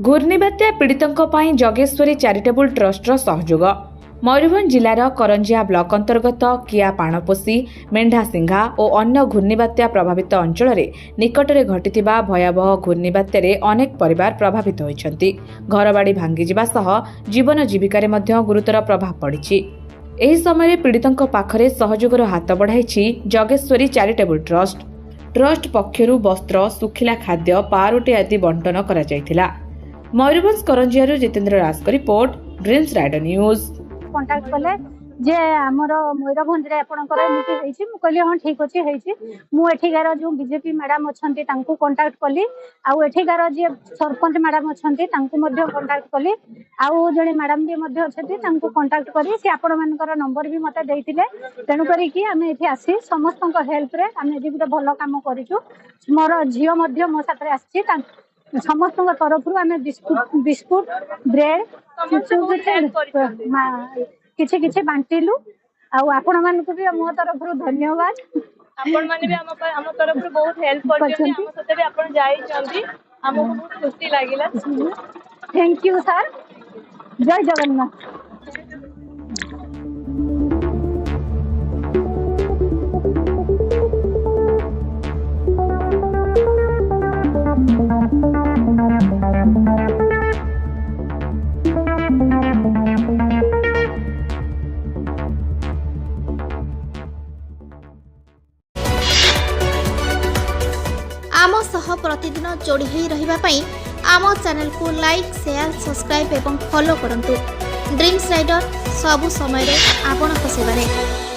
घूर्णिबात्या पीड़ितों पाई जगेश्वरी चैरिटेबल ट्रस्टर सहयोग। मयूरभंज जिलार करंजिया ब्लॉक अंतर्गत किया पाणपोषी मेंढासिंघा और अन्य घूर्णिबात्या प्रभावित अंचल निकटरे घटिथिबा भयावह घूर्णिबात्यारे अनेक परिवार प्रभावित होइछन्ति। घरबाड़ी भांगिजिबा सह जीवन जीविकार मध्य गुरुतर प्रभाव पड़िछि। एही समय पीड़ितों पाखरे सहयोगर हाथ बढ़ाइछि जगेश्वरी चैरिटेबल ट्रस्ट पक्षरु वस्त्र, सुखिला खाद्य, पारोटी आदि बंटन करा जायथिला। मयूरभंज करंजियारू जितेंद्र राज का report, dreams rider news. Contact कले जे हमर मयूरभंज रे आपनकर एमिति हेछि मु कहली हां ठीक अछि हेछि मु एठिकार जो बीजेपी मैडम अछंती तांको कांटेक्ट कली आउ एठिकार जे सरपंच मैडम अछंती तांको मध्ये कांटेक्ट कली आउ जणे मैडम भी मध्ये अछंती तांको कांटेक्ट करी से आपण मानकर नंबर भी मते देइतिले। तेनु करी कि हमें एठी आसी समस्तन को हेल्प रे हमें जे गुटे भलो काम करिछु। मोर झियो मध्ये मो साथरे आछि समस्त तरफ बिस्कुट ब्रेड किछि बांटिलु आपण मानकु भी मो तरफ धन्यवाद। आपण माने भी हम तरफ बहुत हेल्प करछन हम सते भी आपण जाई चंदी हमको बहुत खुशी लागिला। Thank you sir. जय जगन्नाथ। आम सह प्रतिदिन जोड़ी होई रहिबा पई आम चैनल को लाइक, शेयर, सब्सक्राइब एवं फॉलो करंतु। ड्रीम्स राइडर सबु समय रे आपन को सेवा रे।